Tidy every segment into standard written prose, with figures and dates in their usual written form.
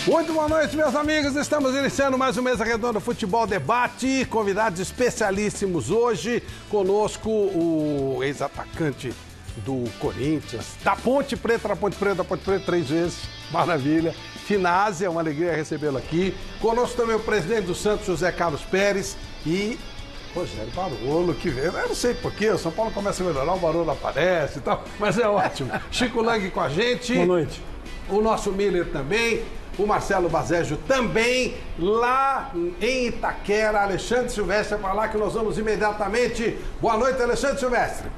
Muito boa noite, meus amigos. Estamos iniciando mais um Mesa Redonda Futebol Debate. Convidados especialíssimos hoje. Conosco o ex-atacante do Corinthians, da Ponte Preta 3 vezes. Maravilha. Finazzi, é uma alegria recebê-lo aqui. Conosco também o presidente do Santos, José Carlos Pérez, e Rogério Barolo, que veio. Eu não sei porquê, o São Paulo começa a melhorar, o Barolo aparece e tal, mas é ótimo. Chico Lang com a gente. Boa noite. O nosso Miller também. O Marcelo Bazejo também, lá em Itaquera. Alexandre Silvestre para lá que nós vamos imediatamente. Boa noite, Alexandre Silvestre.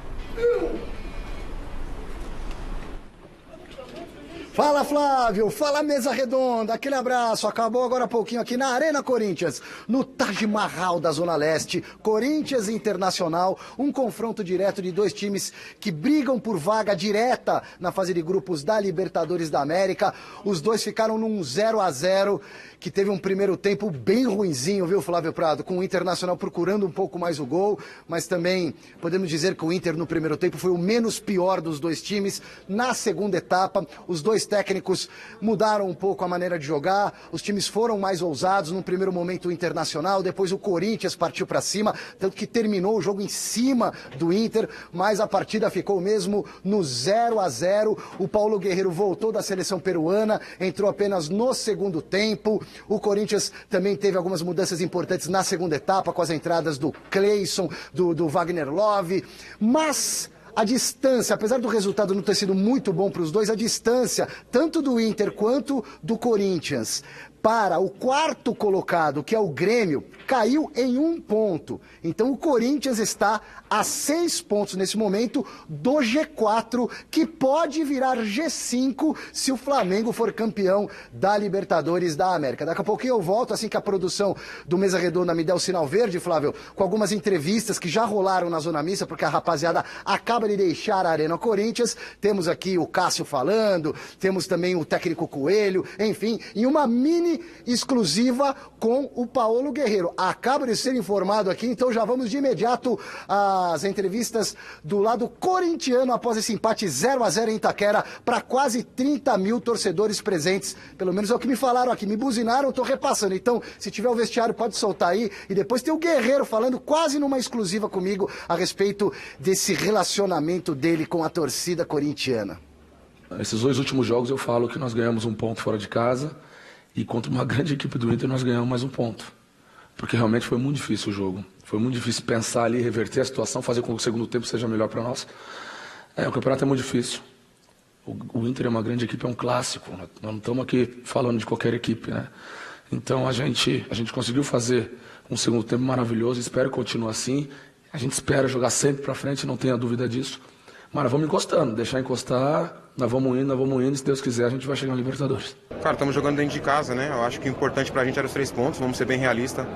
Fala, Flávio, fala, Mesa Redonda, aquele abraço. Acabou agora há pouquinho aqui na Arena Corinthians, no Taj Mahal da Zona Leste, Corinthians Internacional, um confronto direto de dois times que brigam por vaga direta na fase de grupos da Libertadores da América. Os dois ficaram num 0-0, que teve um primeiro tempo bem ruinzinho, viu, Flávio Prado? Com o Internacional procurando um pouco mais o gol, mas também podemos dizer que o Inter no primeiro tempo foi o menos pior dos dois times. Na segunda etapa, os dois técnicos mudaram um pouco a maneira de jogar, os times foram mais ousados. No primeiro momento o Internacional, depois o Corinthians partiu para cima, tanto que terminou o jogo em cima do Inter, mas a partida ficou mesmo no 0-0. O Paulo Guerreiro voltou da seleção peruana, entrou apenas no segundo tempo. O Corinthians também teve algumas mudanças importantes na segunda etapa, com as entradas do Cleison, do Wagner Love, mas a distância, apesar do resultado não ter sido muito bom para os dois, a distância, tanto do Inter quanto do Corinthians, para o quarto colocado, que é o Grêmio, caiu em 1 ponto. Então o Corinthians está a 6 pontos nesse momento do G4, que pode virar G5 se o Flamengo for campeão da Libertadores da América. Daqui a pouquinho eu volto, assim que a produção do Mesa Redonda me der o sinal verde, Flávio, com algumas entrevistas que já rolaram na Zona Mista, porque a rapaziada acaba de deixar a Arena Corinthians. Temos aqui o Cássio falando, temos também o técnico Coelho, enfim, e uma mini exclusiva com o Paulo Guerreiro. Acaba de ser informado aqui, então já vamos de imediato às entrevistas do lado corintiano após esse empate 0-0 em Itaquera para quase 30 mil torcedores presentes. Pelo menos é o que me falaram aqui, me buzinaram, estou repassando. Então, se tiver o vestiário, pode soltar aí. E depois tem o Guerreiro falando quase numa exclusiva comigo a respeito desse relacionamento dele com a torcida corintiana. Esses 2 últimos jogos eu falo que nós ganhamos 1 ponto fora de casa e contra uma grande equipe do Inter nós ganhamos mais 1 ponto. Porque realmente foi muito difícil o jogo. Foi muito difícil pensar ali, reverter a situação, fazer com que o segundo tempo seja melhor para nós. O campeonato é muito difícil. O Inter é uma grande equipe, é um clássico. Nós não estamos aqui falando de qualquer equipe, né? Então a gente conseguiu fazer um segundo tempo maravilhoso, espero que continue assim. A gente espera jogar sempre para frente, não tenha dúvida disso. Mas nós vamos encostando, deixar encostar, nós vamos indo, se Deus quiser a gente vai chegar na Libertadores. Cara, estamos jogando dentro de casa, né? Eu acho que o importante pra gente era os 3 pontos, vamos ser bem realistas.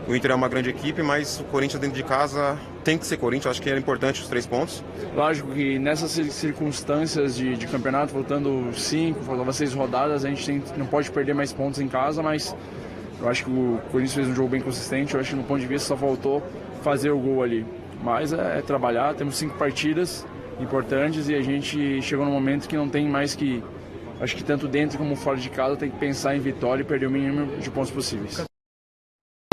O Inter é uma grande equipe, mas o Corinthians dentro de casa tem que ser Corinthians, eu acho que era importante os 3 pontos. Lógico que nessas circunstâncias de campeonato, faltando 5, faltava 6 rodadas, a gente não pode perder mais pontos em casa, mas eu acho que o Corinthians fez um jogo bem consistente, eu acho que no ponto de vista só faltou fazer o gol ali. Mas é trabalhar, temos 5 partidas importantes e a gente chegou num momento que não tem mais que, acho que tanto dentro como fora de casa, tem que pensar em vitória e perder o mínimo de pontos possíveis.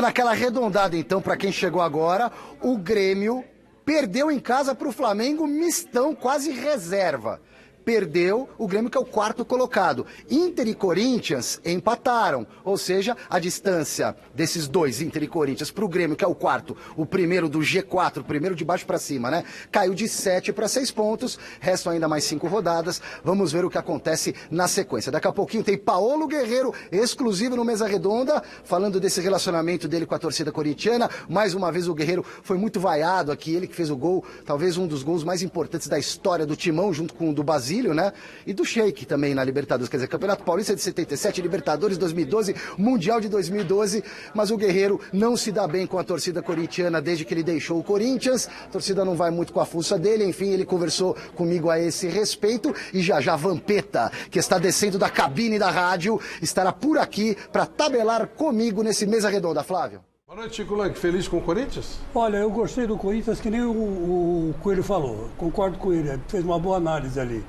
Naquela arredondada, então, para quem chegou agora, o Grêmio perdeu em casa para o Flamengo, mistão, quase reserva. Perdeu o Grêmio, que é o quarto colocado. Inter e Corinthians empataram, ou seja, a distância desses dois, Inter e Corinthians, para o Grêmio, que é o quarto, o primeiro do G4, o primeiro de baixo para cima, né? Caiu de 7 para 6 pontos, restam ainda mais 5 rodadas. Vamos ver o que acontece na sequência. Daqui a pouquinho tem Paulo Guerreiro, exclusivo no Mesa Redonda, falando desse relacionamento dele com a torcida corintiana. Mais uma vez o Guerreiro foi muito vaiado aqui, ele que fez o gol, talvez um dos gols mais importantes da história do Timão, junto com o do Basílio, né? E do Sheik também na Libertadores, quer dizer, Campeonato Paulista de 77, Libertadores 2012, Mundial de 2012, mas o Guerreiro não se dá bem com a torcida corintiana desde que ele deixou o Corinthians, a torcida não vai muito com a fuça dele, enfim, ele conversou comigo a esse respeito e já Vampeta, que está descendo da cabine da rádio, estará por aqui para tabelar comigo nesse Mesa Redonda. Flávio. Boa noite, Chico Lang. Feliz com o Corinthians? Olha, eu gostei do Corinthians, que nem o Coelho falou. Concordo com ele, fez uma boa análise ali.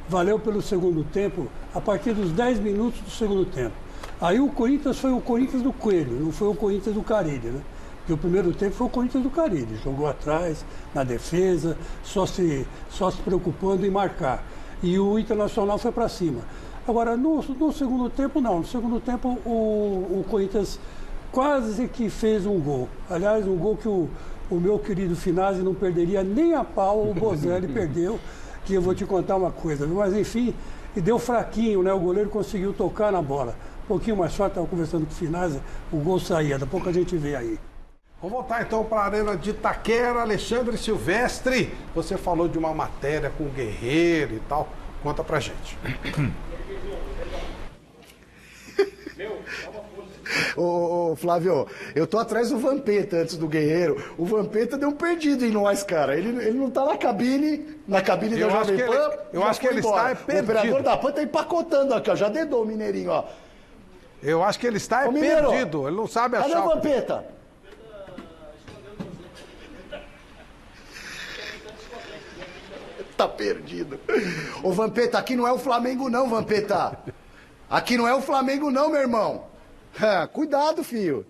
Valeu pelo segundo tempo, a partir dos 10 minutos do segundo tempo. Aí o Corinthians foi o Corinthians do Coelho, não foi o Corinthians do Carille, né? Porque o primeiro tempo foi o Corinthians do Carille, jogou atrás, na defesa, só se preocupando em marcar. E o Internacional foi para cima. Agora, no segundo tempo, não. No segundo tempo, o Corinthians quase que fez um gol. Aliás, um gol que o meu querido Finazzi não perderia nem a pau, o Bozelli perdeu, que eu vou te contar uma coisa. Mas, enfim, deu fraquinho, né? O goleiro conseguiu tocar na bola. Um pouquinho mais forte, estava conversando com o Finazzi, o gol saía. Daqui a pouco a gente vê aí. Vamos voltar então para a Arena de Itaquera. Alexandre Silvestre, você falou de uma matéria com o Guerreiro e tal. Conta pra gente. Ô, Flávio, eu tô atrás do Vampeta antes do Guerreiro. O Vampeta deu um perdido em nós, cara. Ele não tá na cabine da Jovem Pan. Eu acho que ele está perdido. O operador da Pan tá empacotando aqui, ó. Já dedou o Mineirinho, ó. Eu acho que ele está perdido. Ele não sabe achar. Cadê o Vampeta? Tá perdido. Ô, Vampeta, aqui não é o Flamengo não, Vampeta. Aqui não é o Flamengo não, meu irmão. Cuidado, filho.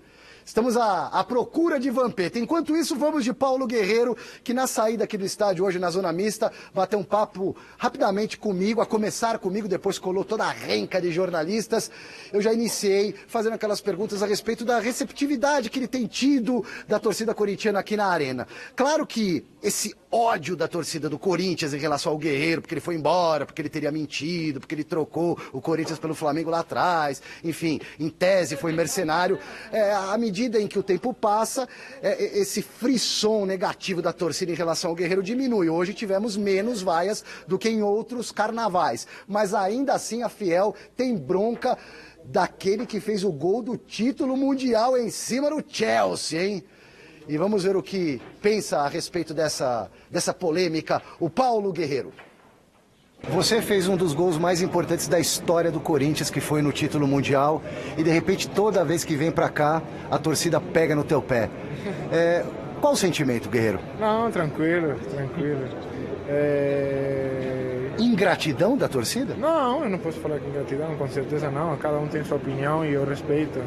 Estamos à procura de Vampeta. Enquanto isso, vamos de Paulo Guerreiro, que na saída aqui do estádio hoje, na Zona Mista, bateu um papo rapidamente comigo, a começar comigo, depois colou toda a renca de jornalistas. Eu já iniciei fazendo aquelas perguntas a respeito da receptividade que ele tem tido da torcida corintiana aqui na Arena. Claro que esse ódio da torcida do Corinthians em relação ao Guerreiro, porque ele foi embora, porque ele teria mentido, porque ele trocou o Corinthians pelo Flamengo lá atrás, enfim, em tese foi mercenário. À medida em que o tempo passa, esse frisson negativo da torcida em relação ao Guerreiro diminui. Hoje tivemos menos vaias do que em outros carnavais, mas ainda assim a Fiel tem bronca daquele que fez o gol do título mundial em cima do Chelsea, hein? E vamos ver o que pensa a respeito dessa polêmica o Paulo Guerreiro. Você fez um dos gols mais importantes da história do Corinthians, que foi no título mundial, e de repente toda vez que vem pra cá, a torcida pega no teu pé. Qual o sentimento, Guerreiro? Não, tranquilo. Ingratidão da torcida? Não, eu não posso falar que ingratidão, com certeza não. Cada um tem sua opinião e eu respeito.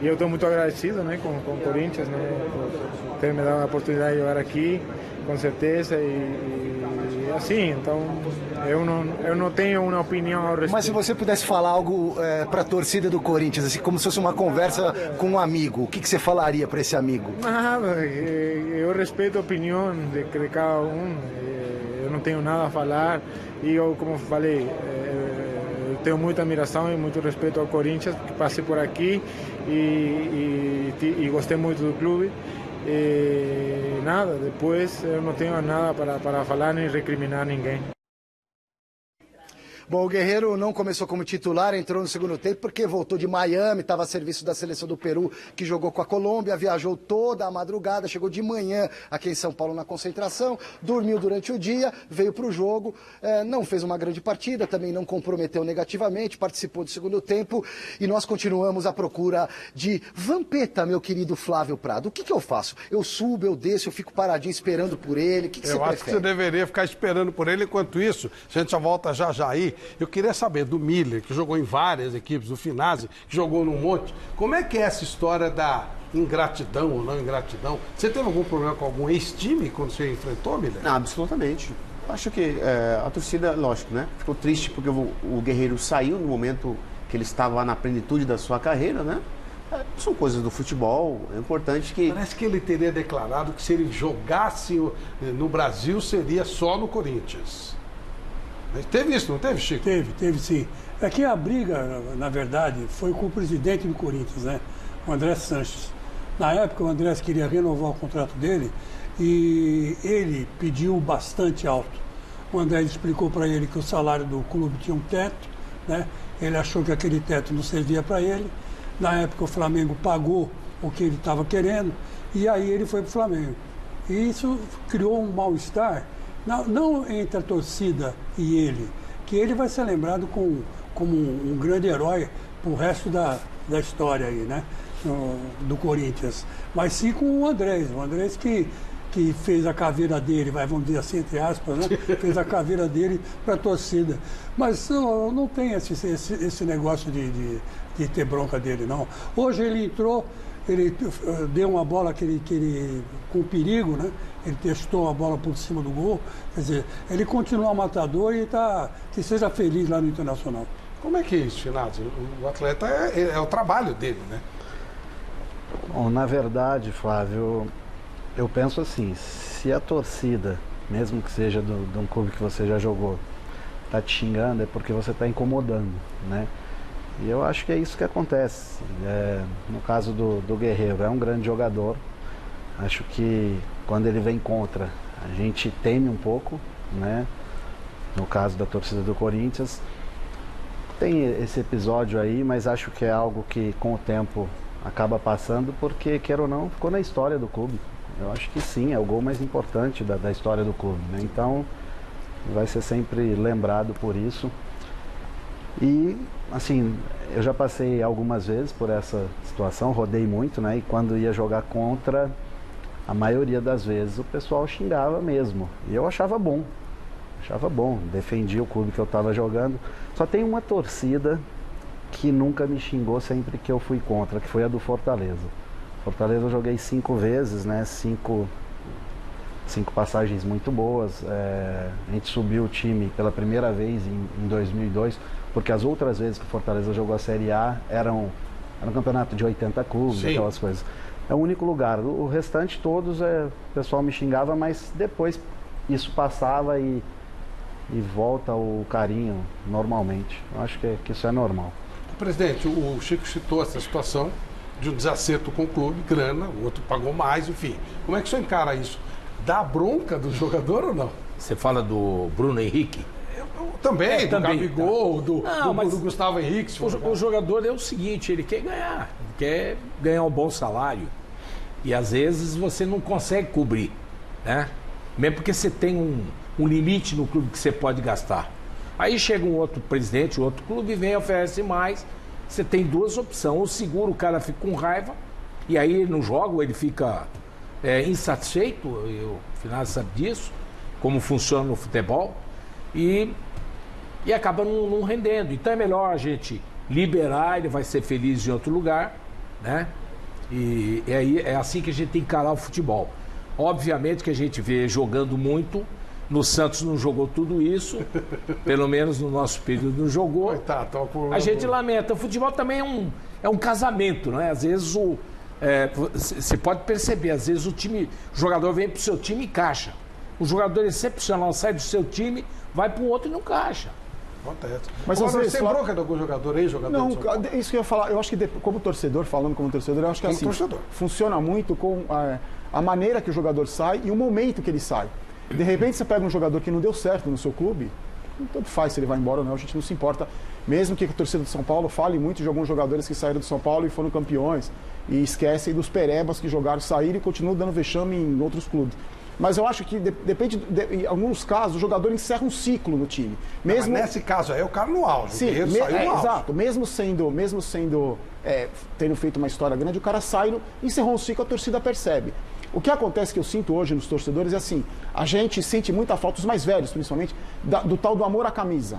E eu estou muito agradecido, né, com o Corinthians, né, por ter me dado a oportunidade de jogar aqui, com certeza, e assim, então eu não tenho uma opinião ao respeito. Mas se você pudesse falar algo para a torcida do Corinthians, assim, como se fosse uma conversa com um amigo, o que você falaria para esse amigo? Nada, eu respeito a opinião de cada um, eu não tenho nada a falar, e eu, como falei, tenho muita admiração e muito respeito ao Corinthians, que passei por aqui e gostei muito do clube. E nada, depois eu não tenho nada para falar nem recriminar ninguém. Bom, o Guerreiro não começou como titular, entrou no segundo tempo porque voltou de Miami, estava a serviço da seleção do Peru, que jogou com a Colômbia, viajou toda a madrugada, chegou de manhã aqui em São Paulo na concentração, dormiu durante o dia, veio para o jogo, não fez uma grande partida, também não comprometeu negativamente, participou do segundo tempo e nós continuamos à procura de Vampeta, meu querido Flávio Prado. O que eu faço? Eu subo, eu desço, eu fico paradinho esperando por ele, o que você prefere? Eu acho que você deveria ficar esperando por ele. Enquanto isso, a gente já volta já aí. Eu queria saber do Miller, que jogou em várias equipes, do Finazzi, que jogou num monte. Como é que é essa história da ingratidão ou não ingratidão? Você teve algum problema com algum ex-time quando você enfrentou, Miller? Não, absolutamente. Acho que a torcida, lógico, né? Ficou triste porque o Guerreiro saiu no momento que ele estava na plenitude da sua carreira, né? São coisas do futebol, é importante que... Parece que ele teria declarado que se ele jogasse no Brasil seria só no Corinthians. Mas teve isso, não teve, Chico? Teve sim. É que a briga, na verdade, foi com o presidente do Corinthians, né? O André Sanches. Na época, o André queria renovar o contrato dele e ele pediu bastante alto. O André explicou para ele que o salário do clube tinha um teto, né? Ele achou que aquele teto não servia para ele. Na época, o Flamengo pagou o que ele estava querendo e aí ele foi para o Flamengo. E isso criou um mal-estar. Não entre a torcida e ele, que ele vai ser lembrado como um grande herói pro resto da história aí, né? Do Corinthians. Mas sim com o Andrés que que fez a caveira dele, vamos dizer assim, entre aspas, né? Fez a caveira dele para a torcida. Mas não tem esse negócio de ter bronca dele, não. Hoje ele entrou, ele deu uma bola que ele com perigo, né? Ele testou a bola por cima do gol. Quer dizer, ele continua matador e que seja feliz lá no Internacional. Como é que é isso, Finazzi? O atleta é o trabalho dele, né? Bom, na verdade, Flávio, eu penso assim, se a torcida, mesmo que seja de um clube que você já jogou, tá te xingando, é porque você está incomodando, né? E eu acho que é isso que acontece. No caso do Guerreiro, é um grande jogador. Acho que quando ele vem contra, a gente teme um pouco, né? No caso da torcida do Corinthians. Tem esse episódio aí, mas acho que é algo que com o tempo acaba passando, porque, quer ou não, ficou na história do clube. Eu acho que sim, é o gol mais importante da história do clube, né? Então, vai ser sempre lembrado por isso. E, assim, eu já passei algumas vezes por essa situação, rodei muito, né? E quando ia jogar contra, a maioria das vezes o pessoal xingava mesmo. E eu achava bom, defendia o clube que eu estava jogando. Só tem uma torcida que nunca me xingou sempre que eu fui contra, que foi a do Fortaleza. Fortaleza eu joguei 5 vezes, né? 5 passagens muito boas. A gente subiu o time pela primeira vez em 2002, porque as outras vezes que o Fortaleza jogou a Série A era um campeonato de 80 clubes, sim, aquelas coisas. É o único lugar. O restante todos, o pessoal me xingava, mas depois isso passava e volta o carinho normalmente. Eu acho que isso é normal. Presidente, o Chico citou essa situação de um desacerto com o clube, grana, o outro pagou mais, enfim. Como é que o senhor encara isso? Dá bronca do jogador ou não? Você fala do Bruno Henrique? Também, do Gabigol, tá. do Gustavo Henrique. O jogador é o seguinte, ele quer ganhar um bom salário. E às vezes você não consegue cobrir, né? Mesmo porque você tem um limite no clube que você pode gastar. Aí chega um outro presidente, outro clube, vem e oferece mais. Você tem duas opções. Ou segura, o cara fica com raiva, e aí ele não joga, ou ele fica insatisfeito, o Finazzi sabe disso, como funciona no futebol, e acaba não rendendo. Então é melhor a gente liberar, ele vai ser feliz em outro lugar, né? E aí é assim que a gente tem que encarar o futebol. Obviamente que a gente vê jogando muito. No Santos não jogou tudo isso, pelo menos no nosso período não jogou. A gente lamenta. O futebol também é um casamento, né? Às vezes você pode perceber, às vezes o jogador vem para o seu time e caixa. O jogador excepcional sai do seu time, vai para o outro e não caixa. Acontece. Mas você tem bronca de algum jogador aí, Não, isso que eu ia falar, eu acho que como torcedor, eu acho que assim, funciona muito com a maneira que o jogador sai e o momento que ele sai. De repente você pega um jogador que não deu certo no seu clube, tanto faz se ele vai embora ou não, a gente não se importa. Mesmo que a torcida do São Paulo fale muito de alguns jogadores que saíram do São Paulo e foram campeões, e esquecem dos perebas que jogaram, saíram e continuam dando vexame em outros clubes. Mas eu acho que depende, em alguns casos, o jogador encerra um ciclo no time. Mesmo... Mas nesse caso aí, o cara no auge. Sim, saiu no auge. Exato. Mesmo tendo feito uma história grande, o cara sai, encerrou um ciclo, a torcida percebe. O que acontece, que eu sinto hoje nos torcedores, é assim, a gente sente muita falta, os mais velhos principalmente, do tal do amor à camisa.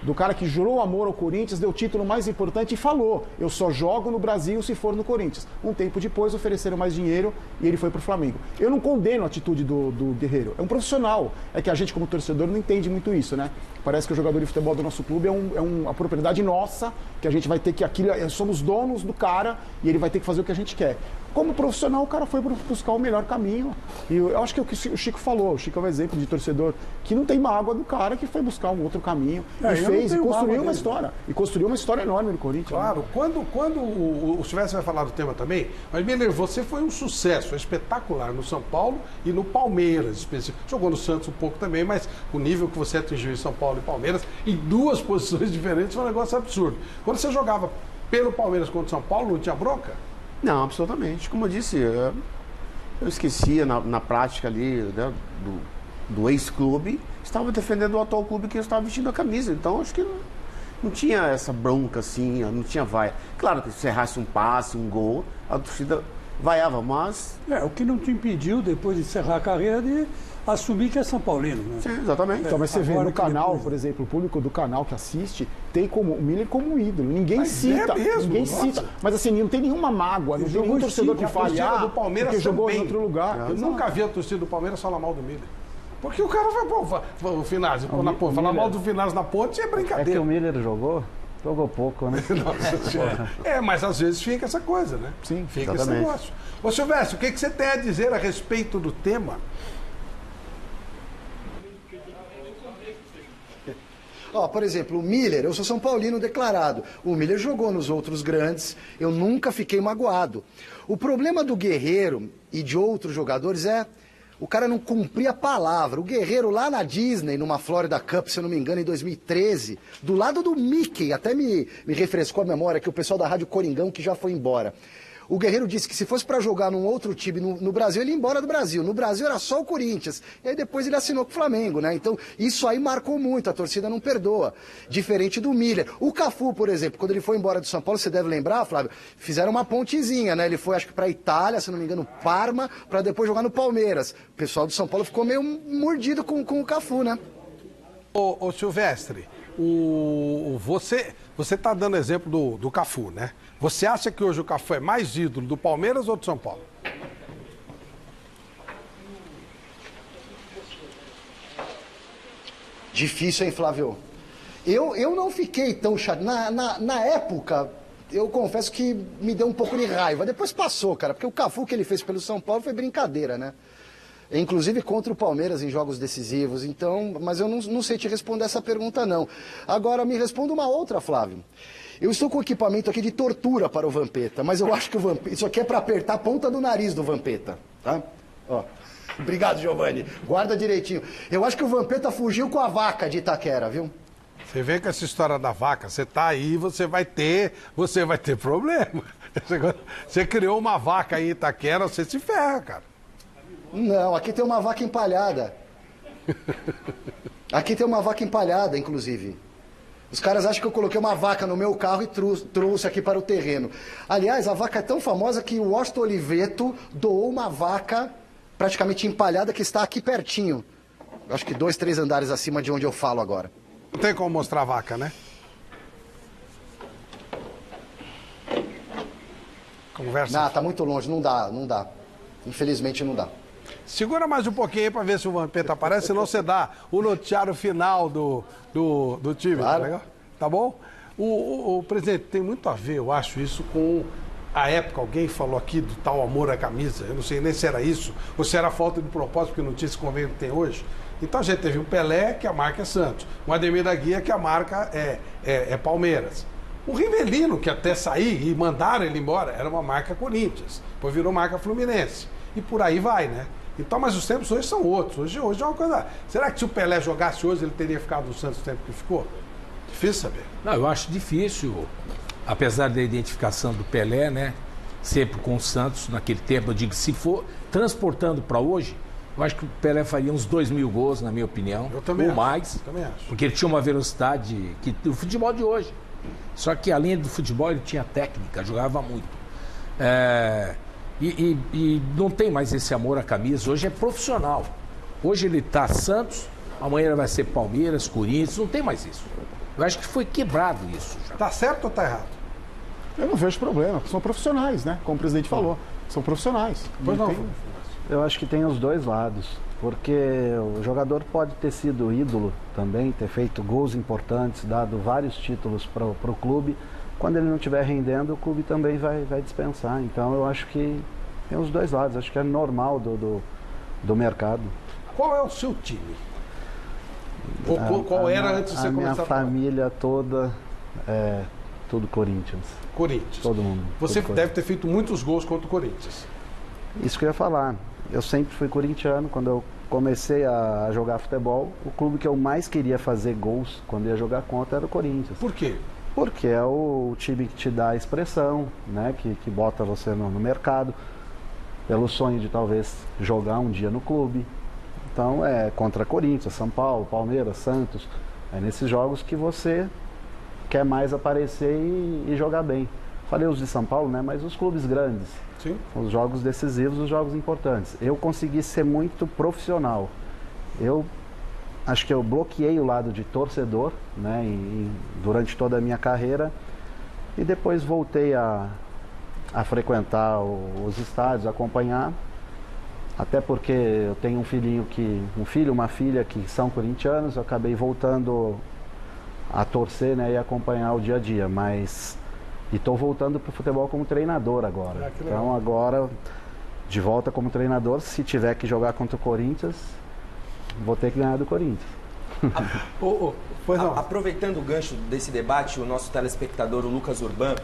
Do cara que jurou amor ao Corinthians, deu o título mais importante e falou: eu só jogo no Brasil se for no Corinthians. Um tempo depois ofereceram mais dinheiro e ele foi pro Flamengo. Eu não condeno a atitude do Guerreiro, é um profissional. É que a gente como torcedor não entende muito isso, né? Parece que o jogador de futebol do nosso clube é uma propriedade nossa, que a gente vai ter que somos donos do cara e ele vai ter que fazer o que a gente quer. Como profissional, o cara foi buscar o melhor caminho. E eu acho que é o que o Chico falou. O Chico é um exemplo de torcedor que não tem mágoa do cara que foi buscar um outro caminho e construiu uma história. E construiu uma história enorme no Corinthians. Claro, né? quando o Silvestre vai falar do tema também, mas Miller, você foi um sucesso, foi espetacular no São Paulo e no Palmeiras, específico. Jogou no Santos um pouco também, mas o nível que você atingiu em São Paulo e Palmeiras, em duas posições diferentes, foi um negócio absurdo. Quando você jogava pelo Palmeiras contra o São Paulo, não tinha bronca? Não, absolutamente. Como eu disse, eu esquecia na prática ali, né, do ex-clube, estava defendendo o atual clube que eu estava vestindo a camisa. Então, acho que não tinha essa bronca assim, não tinha vai. Claro que se errasse um passe, um gol, a torcida vaiava, mas... O que não te impediu, depois de encerrar a carreira, de assumir que é São Paulino. Né? Sim, exatamente. Então, mas você vê Agora no que canal, depois- por exemplo, o público do canal que assiste tem como o Miller como um ídolo. Ninguém Mas cita. é mesmo, ninguém nossa. cita. Mas assim, não tem nenhuma mágoa, não tem jogou nenhum torcedor em que cinco, fale, A torcida do Palmeiras porque jogou também. em outro lugar. Eu nunca vi a torcida do Palmeiras falar mal do Miller. Porque o cara vai, o Finazzi, falar mal do Finazzi na ponte é É que brincadeira. o Miller jogou pouco, né? Nossa Senhora. Mas às vezes fica essa coisa, né? Sim, fica exatamente. esse negócio. Ô Silvestre, o que você tem a dizer a respeito do tema? Por exemplo, o Miller, eu sou São Paulino declarado. O Miller jogou nos outros grandes, eu nunca fiquei magoado. O problema do Guerreiro e de outros jogadores é o cara não cumprir a palavra. O Guerreiro lá na Disney, numa Florida Cup, se eu não me engano, em 2013, do lado do Mickey, até me refrescou a memória que o pessoal da Rádio Coringão que já foi embora. O Guerreiro disse que se fosse para jogar num outro time no Brasil, ele ia embora do Brasil. No Brasil era só o Corinthians. E aí depois ele assinou com o Flamengo, né? Então isso aí marcou muito, a torcida não perdoa. Diferente do Miller. O Cafu, por exemplo, quando ele foi embora do São Paulo, você deve lembrar, Flávio, fizeram uma pontezinha, né? Ele foi, acho que pra Itália, se não me engano, Parma, para depois jogar no Palmeiras. O pessoal do São Paulo ficou meio mordido com o Cafu, né? Ô Silvestre, você tá dando exemplo do Cafu, né? Você acha que hoje o Cafu é mais ídolo do Palmeiras ou do São Paulo? Difícil, hein, Flávio? Eu não fiquei tão chato. Na época, eu confesso que me deu um pouco de raiva. Depois passou, cara, porque o Cafu que ele fez pelo São Paulo foi brincadeira, né? Inclusive contra o Palmeiras em jogos decisivos. Então, mas eu não sei te responder essa pergunta, não. Agora, me responda uma outra, Flávio. Eu estou com equipamento aqui de tortura para o Vampeta, mas eu acho que o Vampeta... Isso aqui é para apertar a ponta do nariz do Vampeta, tá? Ó. Obrigado, Giovanni. Guarda direitinho. Eu acho que o Vampeta fugiu com a vaca de Itaquera, viu? Você vê com essa história da vaca, você tá aí, você vai ter problema. Você criou uma vaca aí em Itaquera, você se ferra, cara. Não, aqui tem uma vaca empalhada. Aqui tem uma vaca empalhada, inclusive. Os caras acham que eu coloquei uma vaca no meu carro e trouxe aqui para o terreno. Aliás, a vaca é tão famosa que o Washington Oliveto doou uma vaca praticamente empalhada que está aqui pertinho. Acho que 2, 3 andares acima de onde eu falo agora. Não tem como mostrar a vaca, né? Conversa. Não, tá muito longe, não dá. Infelizmente não dá. Segura mais um pouquinho aí pra ver se o Vampeta aparece, senão você dá o noticiário final do time, Claro. tá legal? Tá bom? O presidente, tem muito a ver, eu acho, isso com a época. Alguém falou aqui do tal amor à camisa, eu não sei nem se era isso, ou se era falta de propósito, porque não tinha esse convênio que tem hoje. Então a gente teve o Pelé, que a marca é Santos, o Ademir da Guia, que a marca é Palmeiras. O Rivelino, que até sair e mandaram ele embora, era uma marca Corinthians, depois virou marca Fluminense. E por aí vai, né? Então, mas os tempos hoje são outros. Hoje é uma coisa... Será que se o Pelé jogasse hoje, ele teria ficado no Santos o tempo que ficou? Difícil saber. Não, eu acho difícil, apesar da identificação do Pelé, né? Sempre com o Santos naquele tempo. Eu digo, se for transportando para hoje, eu acho que o Pelé faria uns 2.000 gols, na minha opinião. Eu também ou acho. mais. Eu também acho. Porque ele tinha uma velocidade do futebol de hoje. Só que além do futebol, ele tinha técnica, jogava muito. E não tem mais esse amor à camisa. Hoje é profissional. Hoje ele está Santos, amanhã ele vai ser Palmeiras, Corinthians. Não tem mais isso. Eu acho que foi quebrado isso já. Tá certo ou tá errado? Eu não vejo problema. São profissionais, né? Como o presidente falou. São profissionais. Pois não. Eu acho que tem os dois lados, porque o jogador pode ter sido ídolo também, ter feito gols importantes, dado vários títulos para o clube. Quando ele não estiver rendendo, o clube também vai dispensar. Então eu acho que tem os dois lados, acho que é normal do mercado. Qual é o seu time? Qual era antes de você a minha começar a falar? família toda é tudo Corinthians. Corinthians. Todo mundo. Você tudo deve ter feito muitos gols contra o Corinthians. Isso que eu ia falar. Eu sempre fui corintiano. Quando eu comecei a jogar futebol, o clube que eu mais queria fazer gols quando ia jogar contra era o Corinthians. Por quê? Porque é o time que te dá a expressão, né? Que bota você no mercado, pelo sonho de talvez jogar um dia no clube. Então é contra Corinthians, São Paulo, Palmeiras, Santos. É nesses jogos que você quer mais aparecer e jogar bem. falei os de São Paulo, né? Mas os clubes grandes. Sim. Os jogos decisivos, os jogos importantes. Eu consegui ser muito profissional. Eu acho que eu bloqueei o lado de torcedor, né? Durante toda a minha carreira. E depois voltei a frequentar os estádios, acompanhar. Até porque eu tenho um filho, uma filha que são corintianos. Eu acabei voltando a torcer, né? E acompanhar o dia a dia. E estou voltando para o futebol como treinador agora. Então agora, de volta como treinador, se tiver que jogar contra o Corinthians, vou ter que ganhar do Corinthians. Aproveitando o gancho desse debate, o nosso telespectador, o Lucas Urban,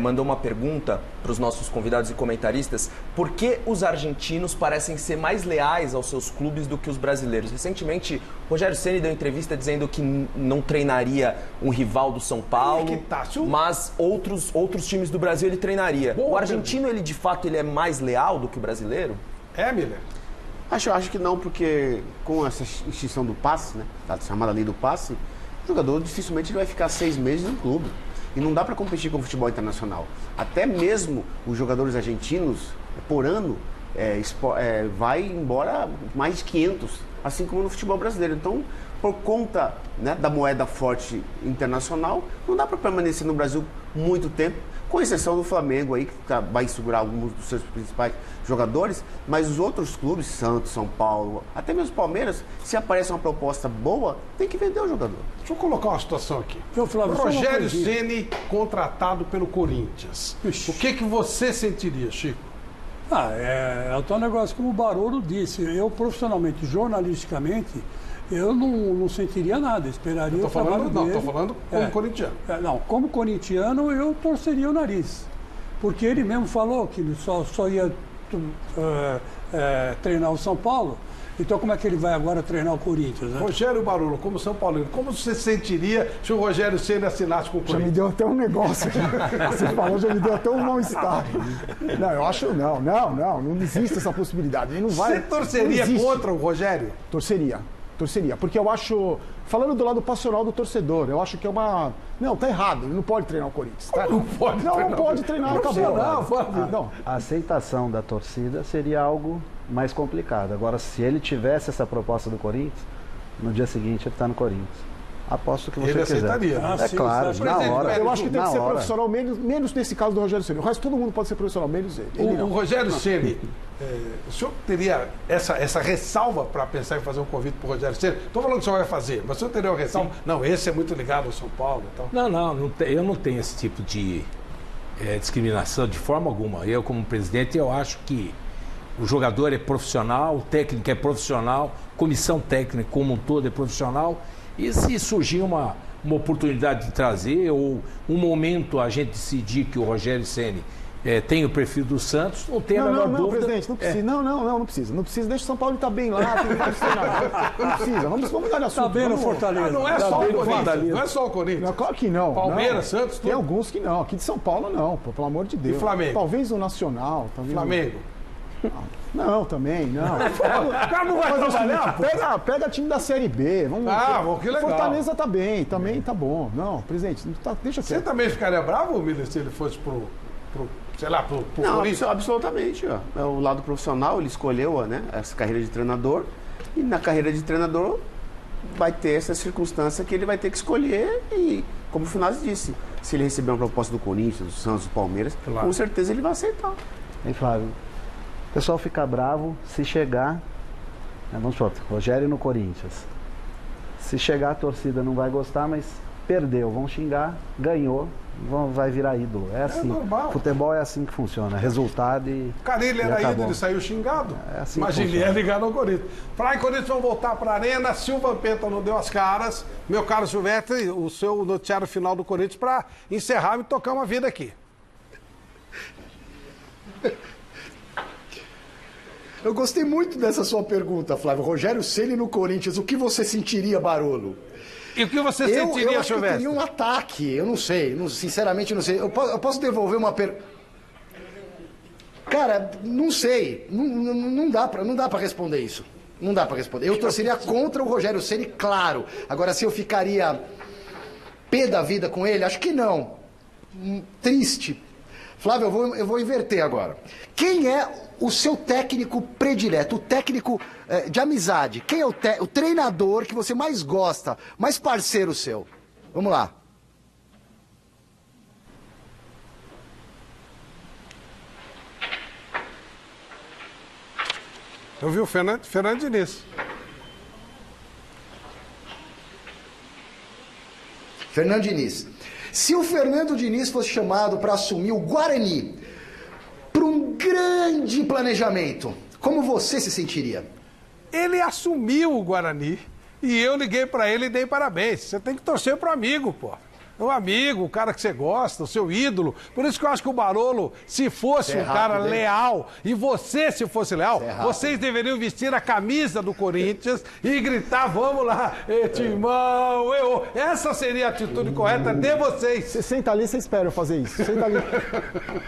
mandou uma pergunta para os nossos convidados e comentaristas. Por que os argentinos parecem ser mais leais aos seus clubes do que os brasileiros? Recentemente, Rogério Ceni deu entrevista dizendo que não treinaria um rival do São Paulo, mas outros times do Brasil ele treinaria. O argentino, ele de fato, ele é mais leal do que o brasileiro? Miller? Acho que não, porque com essa extinção do passe, né, a chamada lei do passe, o jogador dificilmente ele vai ficar 6 meses no clube. E não dá para competir com o futebol internacional. Até mesmo os jogadores argentinos, por ano, vai embora mais de 500, assim como no futebol brasileiro. Então, por conta, né, da moeda forte internacional, não dá para permanecer no Brasil muito tempo, com exceção do Flamengo aí, que vai segurar alguns dos seus principais jogadores, mas os outros clubes, Santos, São Paulo, até mesmo Palmeiras, se aparece uma proposta boa, tem que vender o jogador. Deixa eu colocar uma situação aqui. Flávio, Rogério Ceni contratado pelo Corinthians. O que você sentiria, Chico? É o tal negócio como o Barolo disse. Eu, profissionalmente, jornalisticamente, eu não sentiria nada, esperaria o trabalho dele. Estou falando como corintiano. Como corintiano, eu torceria o nariz. Porque ele mesmo falou que ele só ia treinar o São Paulo. Então, como é que ele vai agora treinar o Corinthians? Né? Rogério Barolo, como São Paulino, como você sentiria se o Rogério Ceni assinasse com o Corinthians? Já me deu até um negócio aqui. Você falou, já me deu até um mal-estar. Não, eu acho, não existe essa possibilidade. Ele não vai. Você torceria contra o Rogério? Torceria, porque eu acho, falando do lado passional do torcedor, eu acho que é uma... Não, tá errado, ele não pode treinar o Corinthians. Tá? Não pode treinar, acabou. A aceitação da torcida seria algo mais complicado. Agora, se ele tivesse essa proposta do Corinthians, no dia seguinte ele está no Corinthians. Aposto que você ele aceitaria. Claro, na hora. Eu acho que tem que ser profissional, menos nesse caso do Rogério Ceni. O resto todo mundo pode ser profissional, menos ele. O Rogério Ceni, o senhor teria essa ressalva para pensar em fazer um convite para o Rogério Ceni? Estou falando que o senhor vai fazer, mas o senhor teria uma ressalva? Sim. Não, esse é muito ligado ao São Paulo e tal. Eu não tenho esse tipo de discriminação de forma alguma. Eu, como presidente, eu acho que o jogador é profissional, o técnico é profissional, comissão técnica como um todo é profissional. E se surgir uma oportunidade de trazer, ou um momento a gente decidir que o Rogério Ceni tem o perfil do Santos, não tem a menor dúvida. Não, presidente, não precisa. Não precisa. Não precisa, deixa o São Paulo estar bem lá, tem vários treinadores. Não precisa, vamos mudar de assunto. Está bem no Fortaleza. Não é só o Corinthians. Não é só o Corinthians. Não, claro que não. Palmeiras, Santos, tudo. Tem alguns que não. Aqui de São Paulo não, pelo amor de Deus. E Flamengo? Talvez o Nacional. Flamengo? Não, também, não. O cara não vai trabalhar? Pega time da Série B. Que legal. Fortaleza tá bem, também tá bom. Não, presidente, deixa você também ficaria bravo, Miller, se ele fosse pro Corinthians? Absolutamente. É o lado profissional, ele escolheu, né, essa carreira de treinador. E na carreira de treinador vai ter essa circunstância que ele vai ter que escolher. E, como o Finazzi disse, se ele receber uma proposta do Corinthians, do Santos, do Palmeiras, com certeza ele vai aceitar. Hein, Flávio? O pessoal fica bravo se chegar, vamos supor, Rogério no Corinthians. Se chegar a torcida não vai gostar, mas perdeu, vão xingar, ganhou, vai virar ídolo. É assim, futebol é assim que funciona, resultado e... Carilli era ídolo, ele saiu xingado. Assim imagina, ele é ligado ao Corinthians. Falar em Corinthians, vão voltar para a Arena, Silva Penta não deu as caras. Meu caro Silvestre, o seu noticiário final do Corinthians para encerrar e tocar uma vida aqui. Eu gostei muito dessa sua pergunta, Flávio. Rogério Ceni no Corinthians, o que você sentiria, Barolo? E o que você sentiria, eu acho que teria um ataque, eu não sei, sinceramente não sei. Eu posso devolver uma pergunta? Cara, não sei, não dá para responder isso. Não dá para responder. Eu torceria contra o Rogério Ceni, claro. Agora, se eu ficaria pé da vida com ele, acho que não. Triste. Flávio, eu vou inverter agora. Quem é o seu técnico predileto, o técnico de amizade? Quem é o treinador que você mais gosta, mais parceiro seu? Vamos lá. Eu vi o Fernando Diniz. Fernando Diniz. Se o Fernando Diniz fosse chamado para assumir o Guarani para um grande planejamento, como você se sentiria? Ele assumiu o Guarani e eu liguei para ele e dei parabéns. Você tem que torcer pro amigo, pô. O amigo, o cara que você gosta, o seu ídolo. Por isso que eu acho que o Barolo, se fosse um cara leal, e você se fosse leal, vocês deveriam vestir a camisa do Corinthians e gritar, vamos lá, Timão, eu. Essa seria a atitude correta de vocês. Você senta ali, você espera eu fazer isso. Senta ali.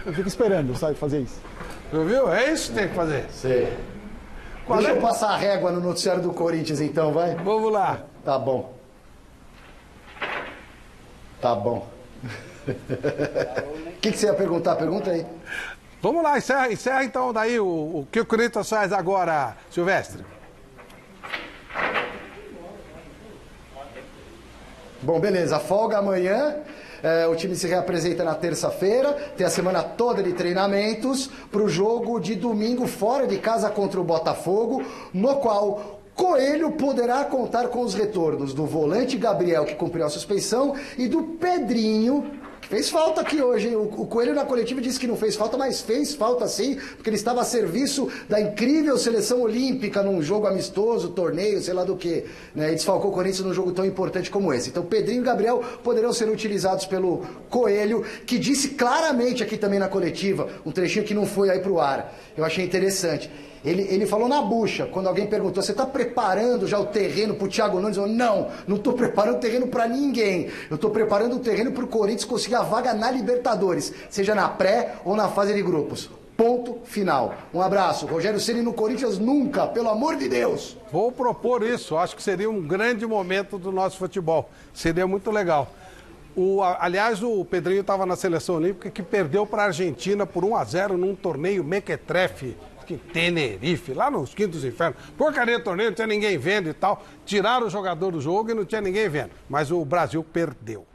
Eu fico esperando, sabe, fazer isso. Viu? É isso que tem que fazer. Sim. Deixa eu passar a régua no noticiário do Corinthians, então, vai? Vamos lá. Tá bom. Tá bom. O que você ia perguntar? Pergunta aí. Vamos lá, encerra então daí o que o Corinthians faz agora, Silvestre. Bom, beleza. Folga amanhã. O time se reapresenta na terça-feira. Tem a semana toda de treinamentos para o jogo de domingo fora de casa contra o Botafogo, no qual Coelho poderá contar com os retornos do volante Gabriel, que cumpriu a suspensão, e do Pedrinho, que fez falta aqui hoje, hein? O Coelho na coletiva disse que não fez falta, mas fez falta sim, porque ele estava a serviço da incrível seleção olímpica num jogo amistoso, torneio, sei lá do que, né? E desfalcou o Corinthians num jogo tão importante como esse. Então Pedrinho e Gabriel poderão ser utilizados pelo Coelho, que disse claramente aqui também na coletiva, um trechinho que não foi aí pro ar. Eu achei interessante. Ele falou na bucha, quando alguém perguntou, você está preparando já o terreno para o Thiago Nunes? Eu, não estou preparando o terreno para ninguém. Eu estou preparando o terreno para o Corinthians conseguir a vaga na Libertadores, seja na pré ou na fase de grupos. Ponto final. Um abraço. Rogério Ceni no Corinthians nunca, pelo amor de Deus. Vou propor isso, acho que seria um grande momento do nosso futebol. Seria muito legal. Aliás, o Pedrinho estava na seleção olímpica que perdeu para a Argentina por 1-0 num torneio mequetrefe. Tenerife, lá nos Quintos Infernos. Porcaria de torneio, não tinha ninguém vendo e tal. Tiraram o jogador do jogo e não tinha ninguém vendo. Mas o Brasil perdeu.